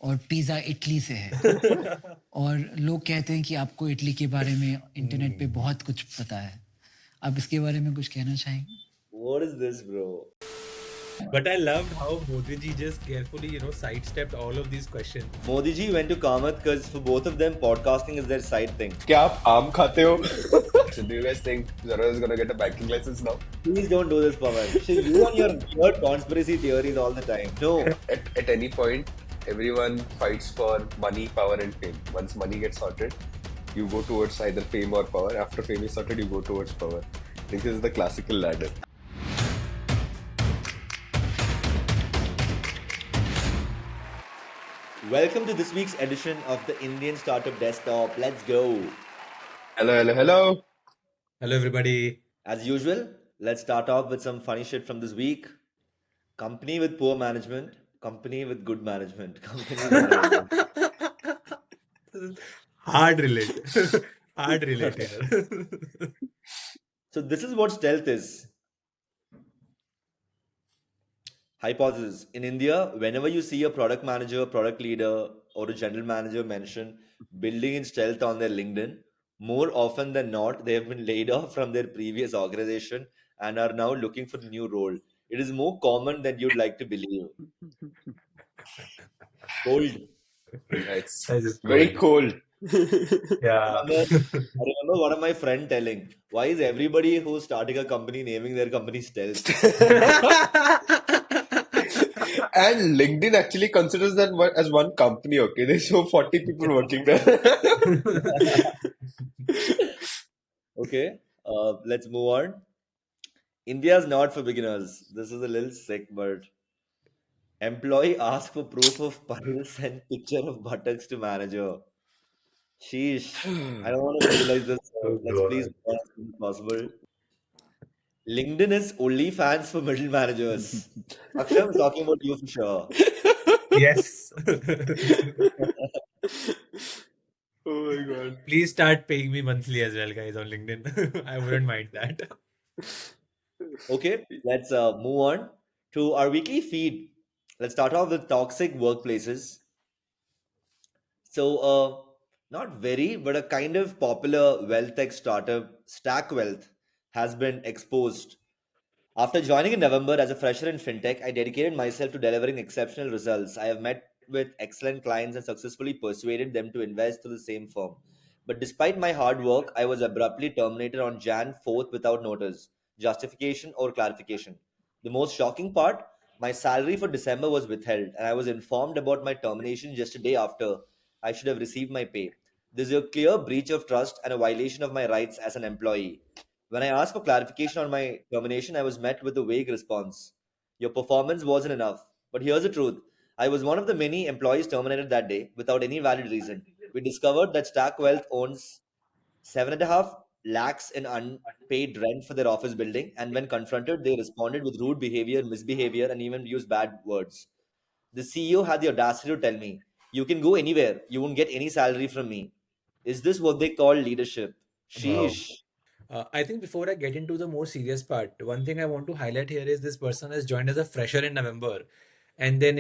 और pizza Italy से है और लोग कहते हैं कि आपको इटली के बारे में इंटरनेट पे बहुत कुछ पता है. आप इसके बारे में कुछ कहना चाहेंगे? What is this, bro? But I loved how Modi ji just carefully, sidestepped all of these questions. Modi ji went to Kamath because for both of them, podcasting is their side thing. क्या आप आम खाते हो? So do you guys think Zara is gonna get a banking license now? Please don't do this, Pawan. You and your weird conspiracy theories all the time. No. At any point, everyone fights for money, power, and fame. Once money gets sorted, you go towards either fame or power. After fame is sorted, you go towards power. I think this is the classical ladder. Welcome to this week's edition of the Indian Startup Desktop. Let's go. Hello, hello, hello. Hello, everybody. As usual, let's start off with some funny shit from this week. Company with poor management, company with good management. Company with Hard relate. Hard relate here. So this is what stealth is. Hypothesis. In India, whenever you see a product manager, product leader, or a general manager mention building in stealth on their LinkedIn, more often than not, they have been laid off from their previous organization and are now looking for a new role. It is more common than you'd like to believe. Cold. Yeah, it's That is very cold. Yeah. I remember one of my friend telling, why is everybody who's starting a company naming their company Stealth? And LinkedIn actually considers that as one company, okay? They show 40 people working there. Okay, let's move on. India is not for beginners. This is a little sick, but employee asks for proof of piles and picture of buttocks to manager. Sheesh. I don't want to visualize this. So let's please be as soon as possible. LinkedIn is only fans for middle managers. Akshay, I'm talking about you for sure. Yes. Oh my god. Please start paying me monthly as well, guys, on LinkedIn. I wouldn't mind that. Okay, let's move on to our weekly feed. Let's start off with toxic workplaces. So, not very, but a kind of popular wealth tech startup, Stack Wealth, has been exposed. After joining in November as a fresher in fintech, I dedicated myself to delivering exceptional results. I have met with excellent clients and successfully persuaded them to invest through the same firm. But despite my hard work, I was abruptly terminated on Jan 4th without notice, justification, or clarification. The most shocking part, my salary for December was withheld, and I was informed about my termination just a day after I should have received my pay. This is a clear breach of trust and a violation of my rights as an employee. When I asked for clarification on my termination, I was met with a vague response. Your performance wasn't enough. But here's the truth. I was one of the many employees terminated that day without any valid reason. We discovered that Stack Wealth owns 7.5 lakhs in unpaid rent for their office building, and when confronted, they responded with rude behavior, misbehavior, and even used bad words. The CEO had the audacity to tell me, "You can go anywhere, you won't get any salary from me." Is this what they call leadership? Sheesh. I think before I get into the more serious part, one thing I want to highlight here is this person has joined as a fresher in November. And then,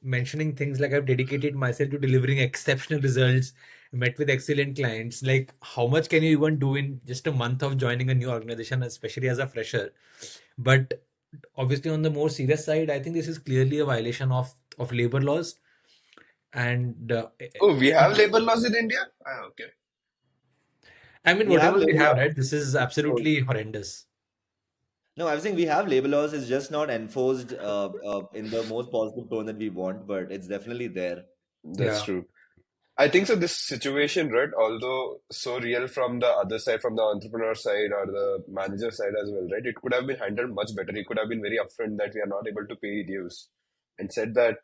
mentioning things like I've dedicated myself to delivering exceptional results, met with excellent clients. Like, how much can you even do in just a month of joining a new organization, especially as a fresher? But obviously, on the more serious side, I think this is clearly a violation of labor laws. And Oh, we have labor laws in India? Ah, okay. I mean, We have whatever we labor have, laws. right? This is absolutely horrendous. No, I was saying we have labor laws. It's just not enforced in the most positive tone that we want, but it's definitely there. That's Yeah. true. I think so. This situation, right, although so real from the other side, from the entrepreneur side or the manager side as well, right, it could have been handled much better. He could have been very upfront that we are not able to pay dues and said that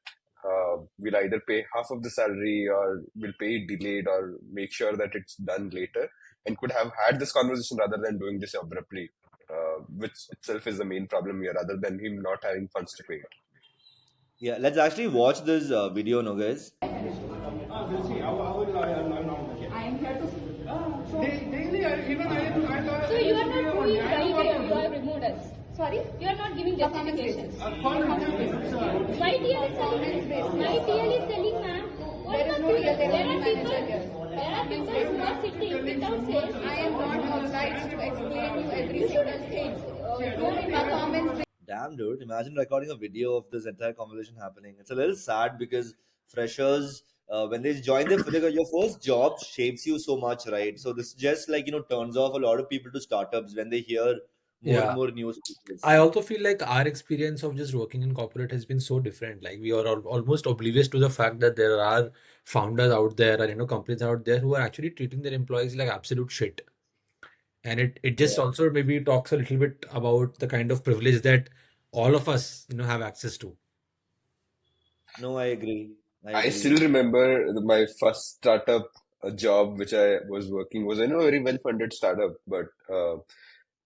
we'll either pay half of the salary or we'll pay it delayed or make sure that it's done later, and could have had this conversation rather than doing this abruptly, which itself is the main problem here, other than him not having funds to pay it. Yeah, let's actually watch this video, no guys. We'll see. I am here to see. Daily, even I. So you are not doing right here. You have removed us. Sorry, you are not giving justifications. My TL is selling. My TL is selling, ma'am. printout says I am not obliged to explain you every single thing. Do performance. Damn, dude. Imagine recording a video of this entire conversation happening. It's a little sad because freshers, when they join your first job shapes you so much, right? So this just like, turns off a lot of people to startups when they hear more and Yeah. more news. I also feel like our experience of just working in corporate has been so different. Like we are almost oblivious to the fact that there are founders out there and companies out there who are actually treating their employees like absolute shit. And it just Yeah. also maybe talks a little bit about the kind of privilege that all of us have access to. No, I agree. I I agree. still remember my first startup job, which I was working, was a very well-funded startup, but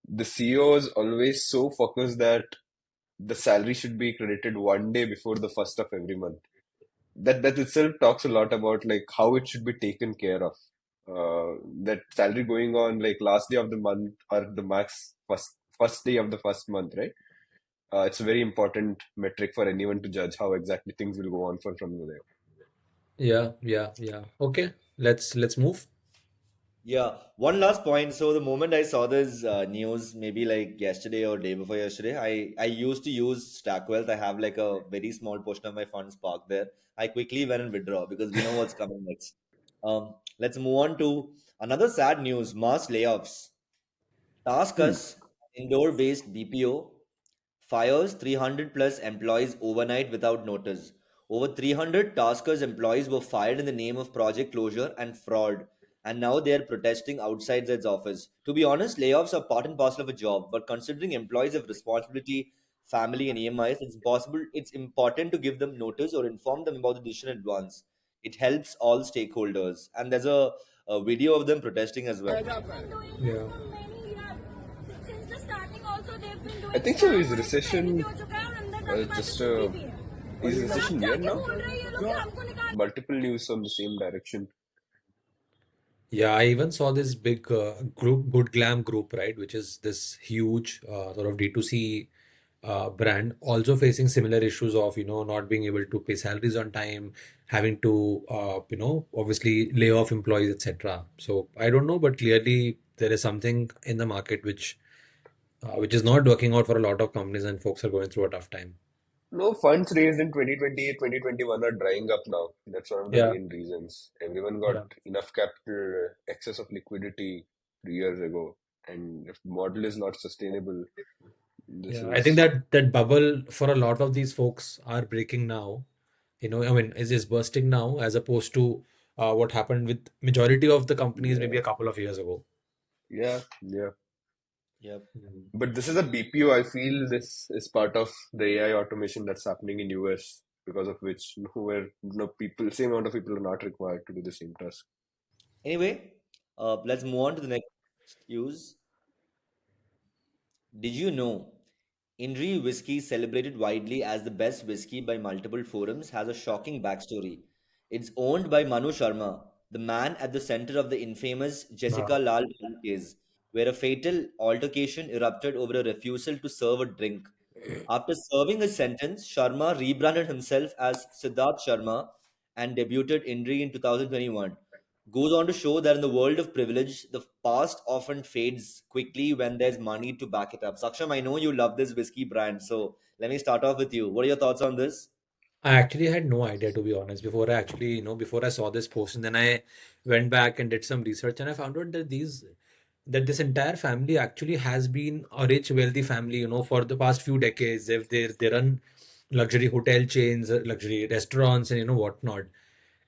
the CEO was always so focused that the salary should be credited one day before the first of every month. That itself talks a lot about like how it should be taken care of. That salary going on like last day of the month or the max first day of the first month, right? It's a very important metric for anyone to judge how exactly things will go on from there. Yeah, yeah, yeah. Okay, let's move. Yeah, one last point. So the moment I saw this news, maybe like yesterday or day before yesterday, I used to use Stackwealth. I have like a very small portion of my funds parked there. I quickly went and withdraw because we know what's coming next. Let's move on to another sad news: mass layoffs. Hmm. Taskus, indoor-based BPO, fires 300 plus employees overnight without notice. Over 300 Taskers employees were fired in the name of project closure and fraud, and now they are protesting outside its office. To be honest, layoffs are part and parcel of a job, but considering employees have responsibility, family, and EMIs, it's important to give them notice or inform them about the decision in advance. It helps all stakeholders, and there's a video of them protesting as well. Yeah. Since the starting also they've been I doing think so. scam Is और इस पे भी recession हो चुका है और अंदर 10 बार तो just छुट्टी भी है is आप recession near जाके now? बोल रहे हैं ये लोग कि हमको निकाल Multiple news from the same direction. Yeah, I even saw this big group, Good Glam Group, right, which is this huge sort of D2C brand, also facing similar issues of, not being able to pay salaries on time, having to, obviously lay off employees, etc. So I don't know, but clearly there is something in the market which is not working out for a lot of companies, and folks are going through a tough time. No, funds raised in 2020, 2021 are drying up now. That's one of the Yeah, main reasons. Everyone got yeah. enough capital, excess of liquidity 3 years ago. And if the model is not sustainable, this Yeah, I think is, that bubble for a lot of these folks are breaking now. I mean, is bursting now as opposed to what happened with majority of the companies maybe yeah, a couple of years ago. yeah, yeah. Yep. Mhm. But this is a BPO. I feel this is part of the AI automation that's happening in US, because of which where people, same amount of people are not required to do the same task. Anyway, let's move on to the next use. Did you know Inri whiskey, celebrated widely as the best whiskey by multiple forums, has a shocking backstory. It's owned by Manu Sharma, the man at the center of the infamous Jessica Wow. Lal case, where a fatal altercation erupted over a refusal to serve a drink. After serving his sentence, Sharma rebranded himself as Siddharth Sharma and debuted Indri in 2021. Goes on to show that in the world of privilege, the past often fades quickly when there's money to back it up. Saksham, I know you love this whiskey brand, so let me start off with you. What are your thoughts on this? I actually had no idea, to be honest, before I saw this post, and then I went back and did some research, and I found out that this entire family actually has been a rich, wealthy family, for the past few decades. They run luxury hotel chains, luxury restaurants, and whatnot.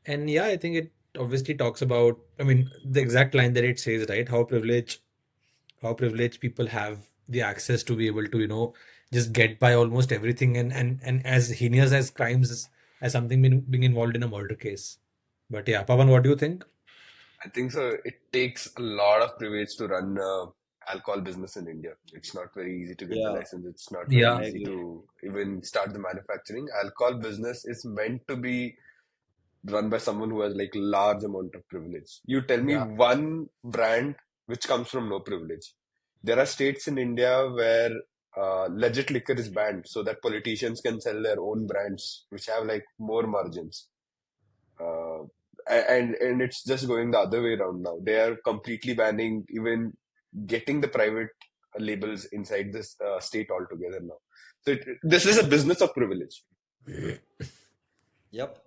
And yeah, I think it obviously talks about, I mean, the exact line that it says, right? How privileged people have the access to be able to, just get by almost everything, and as heinous as crimes as something being involved in a murder case. But yeah, Pavan, what do you think? I think so. It takes a lot of privilege to run alcohol business in India. It's not very easy to get the Yeah, license. It's not very Yeah. I easy agree. to even start the manufacturing. Alcohol business is meant to be run by someone who has like large amount of privilege. You tell me Yeah. one brand which comes from no privilege. There are states in India where legit liquor is banned so that politicians can sell their own brands which have like more margins. Uh, and it's just going the other way around now. They are completely banning even getting the private labels inside this state altogether now. So this is a business of privilege. Yep.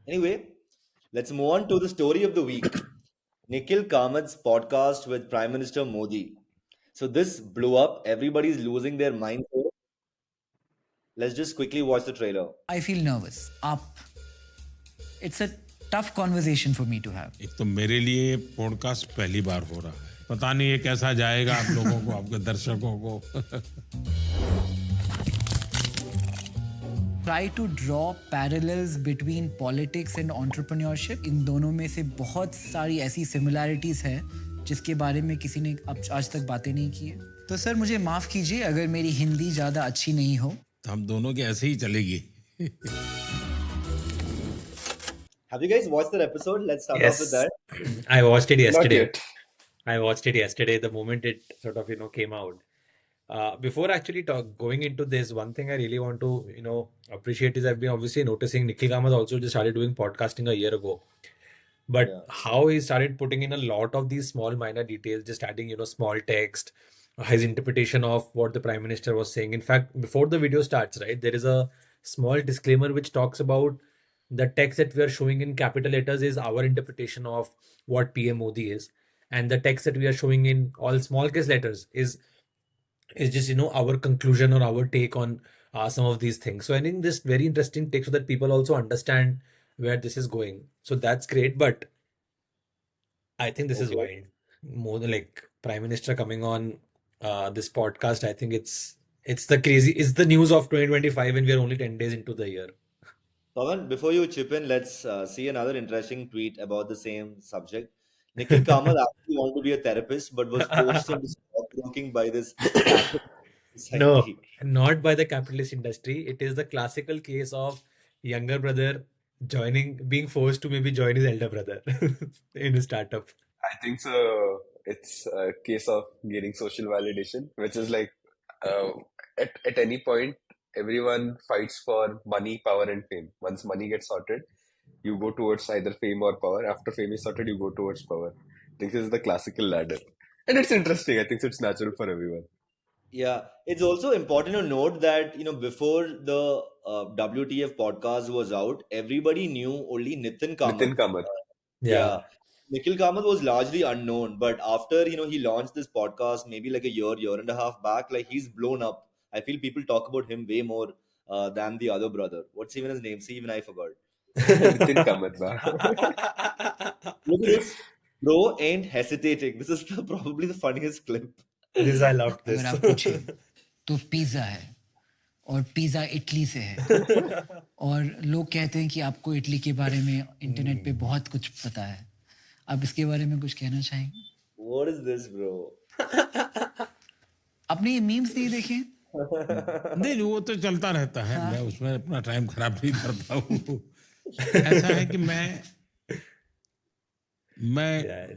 Anyway, let's move on to the story of the week. Nikhil Kamath's podcast with Prime Minister Modi. So this blew up. Everybody's losing their mind. Let's just quickly watch the trailer. I feel nervous. Up. It's a tough conversation for me to have. एक तो मेरे लिए podcast पहली बार हो रहा है, पता नहीं ये कैसा जाएगा आप लोगों को, आपके दर्शकों को. Try to draw parallels between politics and entrepreneurship. इन दोनों में से बहुत सारी ऐसी similarities हैं जिसके बारे में किसी ने अब आज तक बातें नहीं की है. तो सर मुझे माफ कीजिए अगर मेरी हिंदी ज़्यादा अच्छी नहीं हो. तो हम दोनों के ऐसे ही चलेगी. Have you guys watched that episode? Let's start off with Yes, that. I watched it Not yesterday. yet. I watched it yesterday, the moment it sort of, came out. Before actually going into this, one thing I really want to, appreciate is I've been obviously noticing Nikhil Kamath also just started doing podcasting a year ago. But Yeah. how he started putting in a lot of these small minor details, just adding, small text, his interpretation of what the Prime Minister was saying. In fact, before the video starts, right, there is a small disclaimer which talks about the text that we are showing in capital letters is our interpretation of what PM Modi is. And the text that we are showing in all small case letters is just our conclusion or our take on some of these things. So I think this very interesting take so that people also understand where this is going. So that's great, but I think this is Okay. wild. More than like Prime Minister coming on this podcast, I think it's the news of 2025 and we are only 10 days into the year. Pawan, before you chip in, let's see another interesting tweet about the same subject. Nikhil Kamath actually wanted to be a therapist, but was forced into stockbroking by this capitalist No, society. not by the capitalist industry. It is the classical case of younger brother being forced to maybe join his elder brother in a startup. I think so. It's a case of gaining social validation, which is like at any point, everyone fights for money, power, and fame. Once money gets sorted, you go towards either fame or power. After fame is sorted, you go towards power. I think this is the classical ladder. And it's interesting. I think it's natural for everyone. Yeah, it's also important to note that before the WTF podcast was out, everybody knew only Nitin Nitin Kamath. Kamath. Yeah, Nikhil Kamath was largely unknown, but after he launched this podcast maybe like a year and a half back, like he's blown up. I feel people talk about him way more than the other brother. What's even his name? See, even I forgot. Nitin Kamath. Wow. Look at this. Bro ain't hesitating. This is probably the funniest clip. This I loved this. अगर आप पूछे तो pizza है और pizza Italy से है और लोग कहते हैं कि आपको इटली के बारे में इंटरनेट पे बहुत कुछ पता है. आप इसके बारे में कुछ कहना चाहेंगे? What is this, bro? आपने ये मीम्स नहीं देखे? नहीं, वो तो चलता रहता है. मैं उसमें अपना टाइम खराब नहीं करता हूँ. ऐसा है कि मैं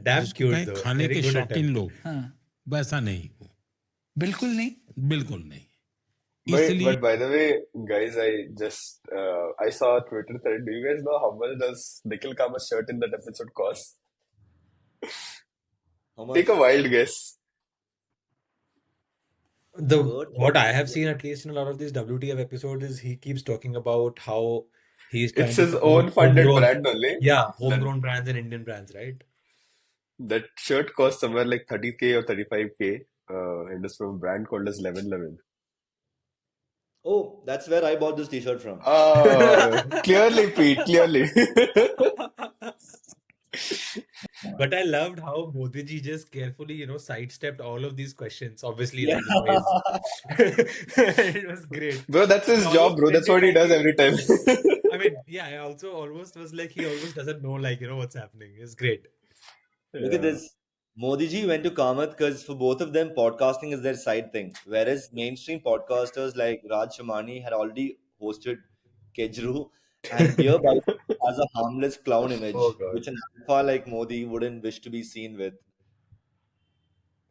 damn जिसको cute कहें though. खाने Very के good शौकीन attempt. लोग, हाँ, वैसा नहीं हूँ. बिल्कुल नहीं. बिल्कुल नहीं. But by the way, guys, I saw a Twitter thread. Do you guys know how much does Nikhil Kamath's shirt in that episode cost? How much? Take a wild guess. What I have seen, at least in a lot of these WTF episodes, is he keeps talking about how he's trying It's to his support own funded homegrown- brand only. Yeah, homegrown brands and Indian brands, right? That shirt costs somewhere like 30K or 35K. And it's from a brand called as 1111. Oh, that's where I bought this t-shirt from. Clearly, Pete, clearly. But I loved how Modi ji just carefully, sidestepped all of these questions. Obviously, Yeah. it was great. Bro, that's his job, bro. That's what he does every time. I mean, yeah, I also almost was like, he almost doesn't know, what's happening. It's great. Look at this. Modi ji went to Kamath because for both of them, podcasting is their side thing. Whereas mainstream podcasters like Raj Shamani had already hosted Kejru, and Beer Bike has a harmless clown image, Oh, God. which an alpha like Modi wouldn't wish to be seen with.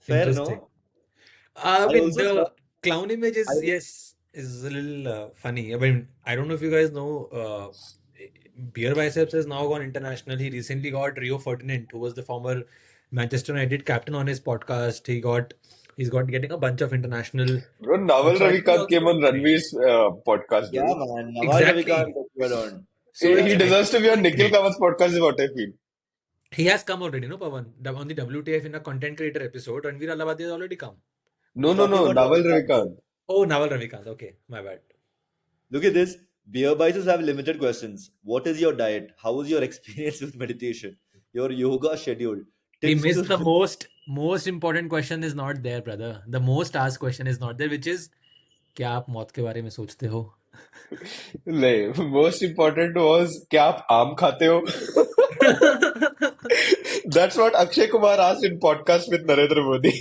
Fair, Interesting. no? I I mean, also the saw- clown image is a little funny. I mean, I don't know if you guys know, Beer Biceps has now gone international. He recently got Rio Ferdinand, who was the former Manchester United captain, on his podcast. He's got getting a bunch of international Bro, stuff. Naval So I think he Ravikant also came got on trained. Ranveer's podcast, Yeah, dude. man. Nawal Ravikant Exactly. is good on. So He it's I deserves think to he's be on doing Nikhil great. Kamath's podcast, is what I feel. He has come already, no, Pavan? On the WTF in a content creator episode, Ranveer Allahabadi has already come. No, You're no, talking no, about Naval Ravikant. Ravikant. Oh, Naval Ravikant. Okay, my bad. Look at this. Beer bices have limited questions. What is your diet? How is your experience with meditation? Your yoga schedule? He Tips to missed the most important question is not there, brother. The most asked question is not there, which is क्या आप मौत के बारे में सोचते हो? नहीं, most important was क्या आप आम खाते हो? That's what Akshay Kumar asked in podcast with Narendra Modi.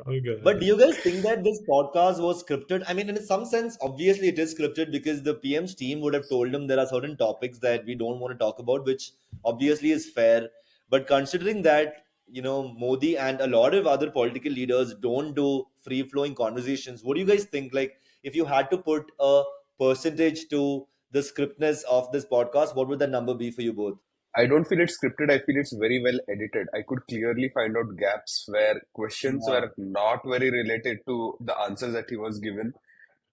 Oh But do God. you guys think that this podcast was scripted? I mean, in some sense, obviously it is scripted because the PM's team would have told him there are certain topics that we don't want to talk about, which obviously is fair. But considering that, Modi and a lot of other political leaders don't do free flowing conversations, what do you guys think? Like, if you had to put a percentage to the scriptness of this podcast, what would that number be for you both? I don't feel it's scripted. I feel it's very well edited. I could clearly find out gaps where questions Yeah. were not very related to the answers that he was given.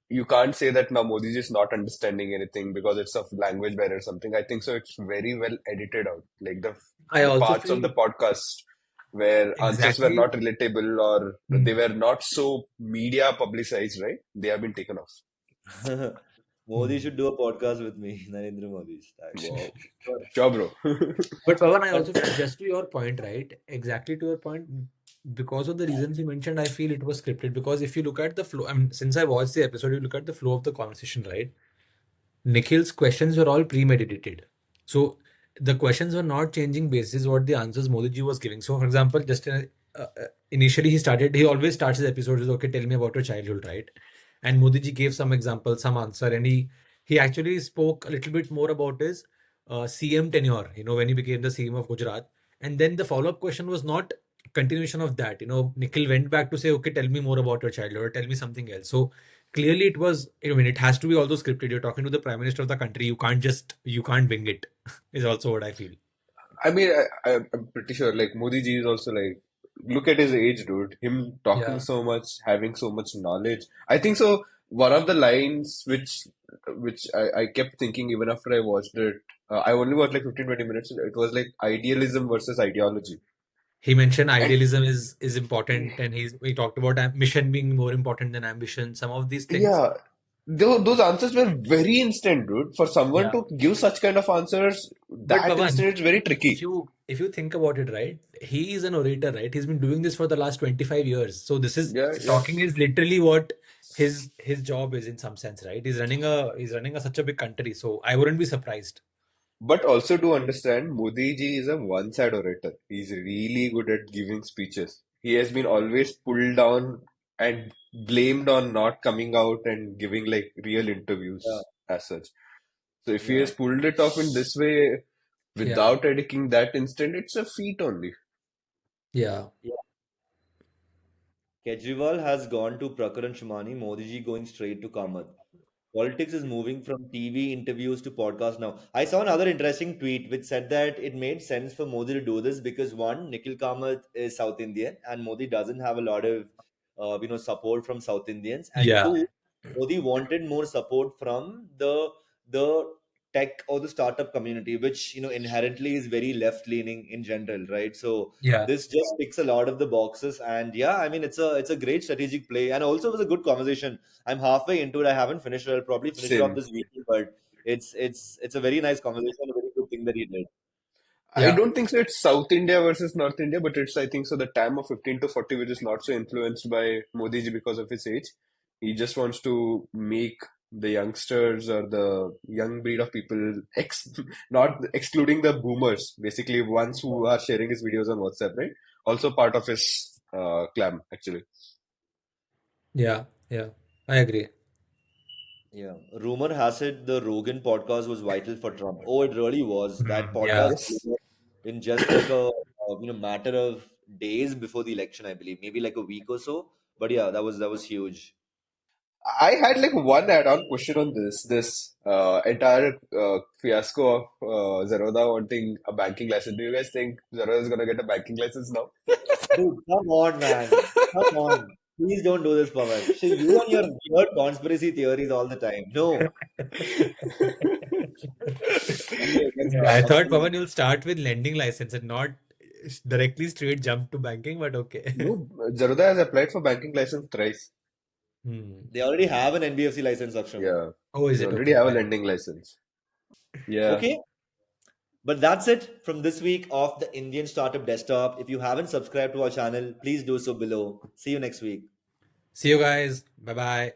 You can't say that now Modi is not understanding anything because it's of language barrier or something. I think so. It's very well edited out. Like I the also parts of feel the podcast where answers were exactly. not relatable or they were not so media publicized, right? They have been taken off. Modi should do a podcast with me, Narendra Modi. Wow. Sure, bro. But Pavan, I But also feel just to your point, right? Exactly to your point, because of the reasons you mentioned, I feel it was scripted. Because if you look at the flow, I mean, since I watched the episode, you look at the flow of the conversation, right? Nikhil's questions were all premeditated. So the questions were not changing basis what the answers Modi ji was giving. So, for example, initially he always starts his episodes with, okay, tell me about your childhood, right? And Modi ji gave some example, some answer, and he actually spoke a little bit more about his CM tenure, when he became the CM of Gujarat. And then the follow-up question was not continuation of that. Nikhil went back to say, okay, tell me more about your childhood, or tell me something else. So clearly it was, I mean, it has to be also scripted. You're talking to the prime minister of the country. You can't wing it, is also what I feel. I mean, I'm pretty sure like Modi ji is also like, look at his age, dude. Him talking Yeah. so much, having so much knowledge. I think so. One of the lines which I kept thinking even after I watched it, I only watched like 15-20 minutes. It was like idealism versus ideology. He mentioned And idealism is important, and he talked about ambition being more important than ambition. Some of these things. yeah, those answers were very instant, dude. For someone Yeah. to give such kind of answers But that Pavan, instant, it's very if tricky. you think about it, right? He is an orator, right? He's been doing this for the last 25 years. So this is Yeah, yeah. talking is literally what his job is in some sense, right? He's running a such a big country. So I wouldn't be surprised. But also to understand, Modi ji is a one-side orator. He's really good at giving speeches. He has been always pulled down and blamed on not coming out and giving like real yeah, interviews as such. So if he yeah. has pulled it off in this way Yeah. without editing that instant, it's a feat only. Yeah. Kejriwal has gone to Prakhar and Shumani, Modi ji going straight to Kamath. Politics is moving from TV interviews to podcast now. I saw another interesting tweet which said that it made sense for Modi to do this because one, Nikhil Kamath is South Indian and Modi doesn't have a lot of support from South Indians. And Yeah. two, Modi wanted more support from the tech or the startup community, which inherently is very left leaning in general, right? So Yeah. this just ticks a lot of the boxes, and yeah, I mean it's a great strategic play, and also it was a good conversation. I'm halfway into it. I haven't finished it. I'll probably finish it off Same. this weekend, but it's a very nice conversation, a very good thing that he did. I Yeah. don't think so. It's South India versus North India, but it's I think so the time of 15 to 40, which is not so influenced by Modi ji because of his age. He just wants to make the youngsters or the young breed of people, not excluding the boomers, basically ones who are sharing his videos on WhatsApp, right? Also part of his clan, actually. Yeah. Yeah. I agree. Yeah, rumor has it the Rogan podcast was vital for Trump. Oh, it really was. That Yeah. podcast Yes. blew up in just like a matter of days before the election, I believe, maybe like a week or so. But yeah, that was huge. I had like one add-on question on this entire fiasco of Zerodha wanting a banking license. Do you guys think Zerodha is gonna get a banking license now? Dude, come on, man. Come on. Please don't do this, Pawan. See, you and your weird conspiracy theories all the time. No. Anyway, I thought, Pawan, you'll start with lending license and not directly straight jump to banking, but okay. No, Zerodha has applied for banking license thrice. They already have an NBFC license, Aksham. Yeah, Oh, is they it already okay? have a Fine. lending license. Yeah. Okay. But that's it from this week of the Indian Startup Desktop. If you haven't subscribed to our channel, please do so below. See you next week. See you guys. Bye bye.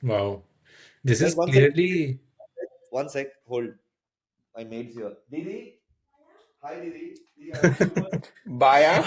Wow. This Just is clearly. one sec, hold. My maid's here. Didi? Hi, Didi. Didi, I want to- Baya.